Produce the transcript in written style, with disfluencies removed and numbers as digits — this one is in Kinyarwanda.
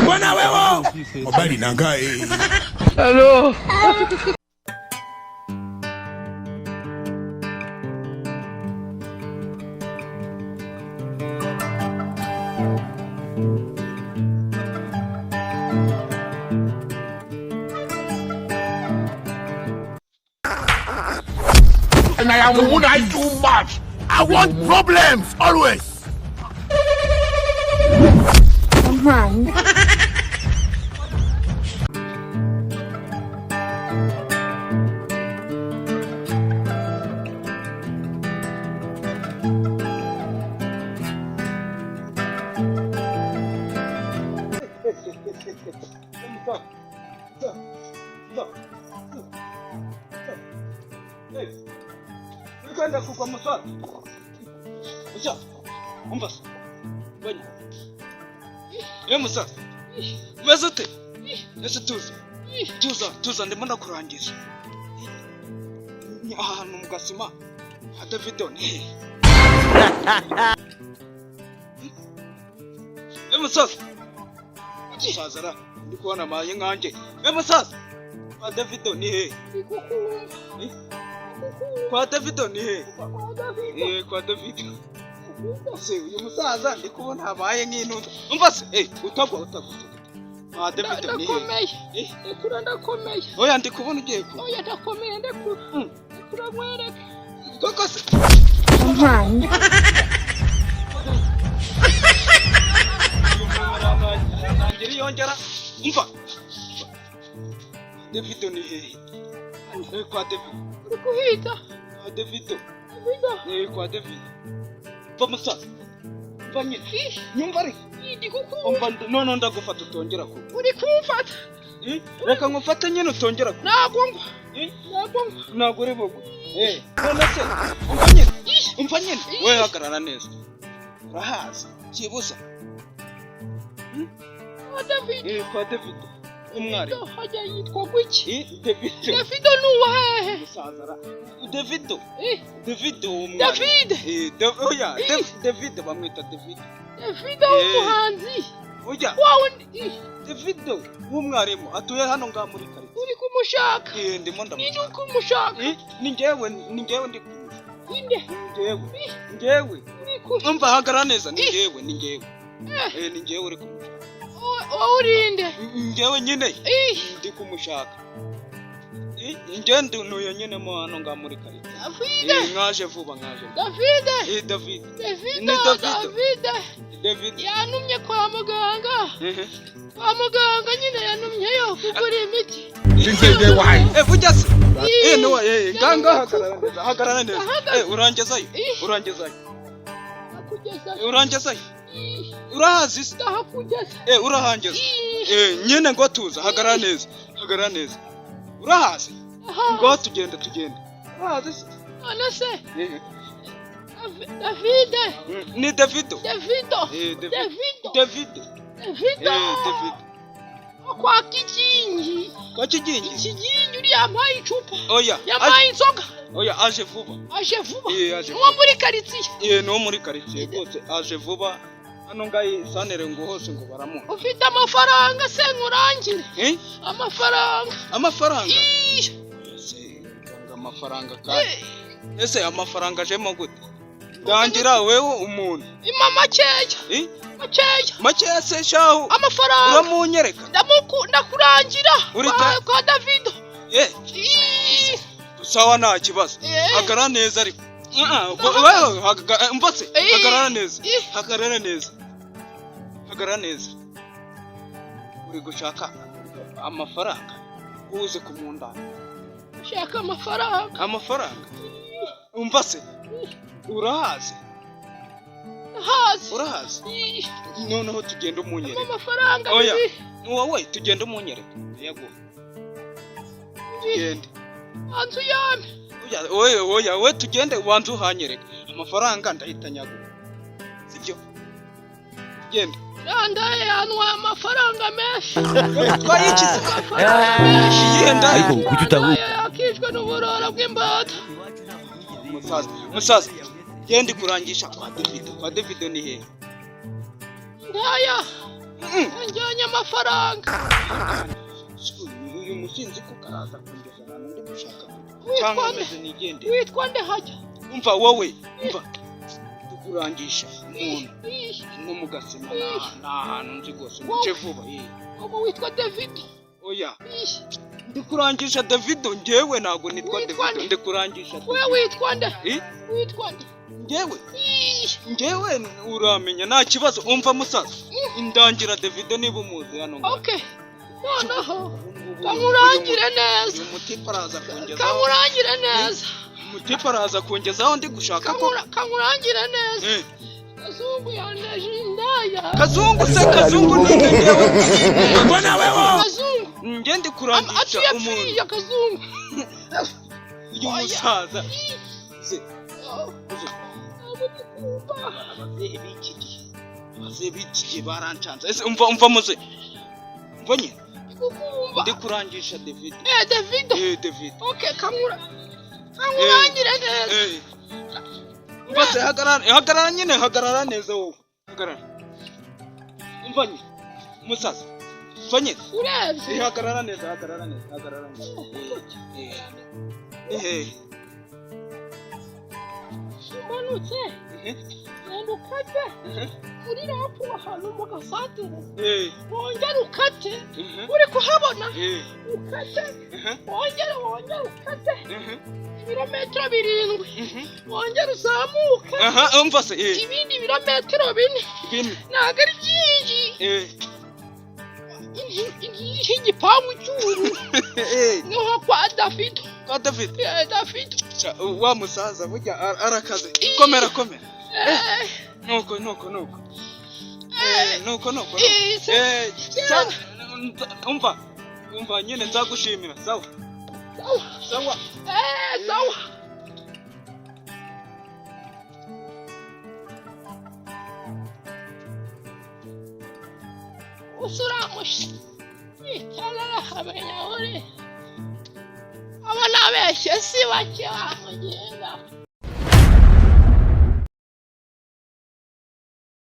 Bwana wewe. Mobali nangae. Hello. And I am one too much. I want problems always. Man. Kwenda kwa msasa. Ucha. Umbas. Bwana. Msasa. Umezete. Ese tuza ndimo ndakurangiza. Ahantu mugasima. Hata video ni. Msasa. Tuzazara. Ndi kubona maye nkanje. Msasa. Hata video ni he. Kwa Davido ni he? Kwa Davido. Se uyu musaza ndi kubona habaye nk'intuza. Umva se utagwa. Davido ni he? Ndakomeye. Ekura ndakomeye. Oya ndi kubona ugiye ku. Oya ndakomeye ndekura mwereke. Koko se. Man. Ngiri yongera. Umva. Davido ni he? Kwa Davido. Kuhita. Kwa Davido. Davido. Kwa Davido. Vamos Vanye. Nyumva ari. Ndi kuku. Umva none ndagufata utongera ku. Uri kumfata. Reka ngufata nyine utongera ku. Nagongwa. Nagure bogo. None se. Umva nyine. We hagarara neza. Urahaza. Kibuza. Kwa Davido. Kwa Davido. Umwari. Hajya yitwa gwiki? Davido. Davido nuwahe? Musazara. Davido. Davido umwari. David. Oya, Davido bamwita Davido. Davido umuhanzi. Oya. Wawe Davido w'umwarimu atuye hano nga muri kare. Uri kumushaka? Ndimo ndamushaka. Ni kumushaka? Ni njyewe ndi kumushaka. Inde. Njyewe. Umva hagara neza ni njyewe. Ni njyewe uri kumushaka. Urinde. Njyewe nyine ndi kumushaka. Njye nuyo nyine mo hano nga muri kare. David. Nkaje vuba. David. David. Yanumye kwa muganga. Kwa muganga nyine yanumyeyo kugura imiti. Vuga se. No ganga hagarara neza. Urangezayo. Urangezayo. Urahazi se. Ndahakugeza. Urahangeza. Nyine ngo tuza hagarara neza. Urahazi? Ngo tugenda. Urahazi se. Ana se. David. Ni Davido. David. Kwa kijingi. Kijingi uri yampaye icupa. Oya. Yampaye inzoga. Oya aje vuba. Uwo muri karitsiye. No muri karitsiye rwose aje vuba. Hano ngayi sanere ngo hose ngo baramuna. Ufite amafaranga se nkurangire. Amafaranga. Amafaranga kandi. Ese amafaranga ajemo gute? Ndangira wewe umuntu. Makeya se shahu. Amafaranga. Uramunyereka. Ndakurangira. Kwa Davido. Sawa nta kibazo. Hagara neza ariko. Mvase. Hagarara neza. Uri gushaka amafaranga. Uze kumundana. Shaka amafaranga. Mvase. Urahazi. Noneho tugenda umunyereka. Amafaranga. Oya. Wowe tugenda umunyereka. Yego. Tugende. Anzu yame. Oya, we tugende wanzu hanyereka. Amafaranga ndahita nyagura. Sibyo? Tugende. Nandaye anwa amafaranga menshi. Twayikize. Amafaranga menshi. Yenda. Ariko kuki utabu yakishwe n'uburara bw'imbata. musaza genda kurangisha kwa David ni he ndaya njyanye amafaranga uyu musinzi ko karaza kungeza ahantu ndi gushaka cyangwa meze nigende witwa nde hajya umva wowe kurangisha umuntu no mugasema na ahantu nzi gose nje vuba ubu witwa David oya ndi kurangisha David ngewe nago nitwa David ndi kurangisha wewe witwa nde witwa nde ngewe uramenya nta kibazo umva musaza indangira David niba umuzi hano okay noneho kamurangire neza umutipa araza kongeza kamurangire neza umutipa araza kongezaho ndi gushaka ko kamurangire neza Kazungu yandaje indaya Kazungu ni ngewe Mbona wewe Kazungu nge ndi kurangisha umuntu ya Kazungu uyu musaza abazebiki barancanza ese umva muze umva nyine ndi kurangisha David David okay kamurangire neza mbase hagarara neza wowe hagarara umva nyine musaza umva nyine urebye hagarara neza manutse ukate uri rapu ahantu mu gasatere wongera ukate uri kuhabona ukate wongera ukate ibirometero 7 wongera uzamuke umva se ibindi birometero 4 ntabwo ari byinshi igipangu cy'uru niho kwa David wa musaza burya arakaze komera nuko umva nyine nzagushimira sawa usuramushi italala habenya ore abana beshe si bake bamugenga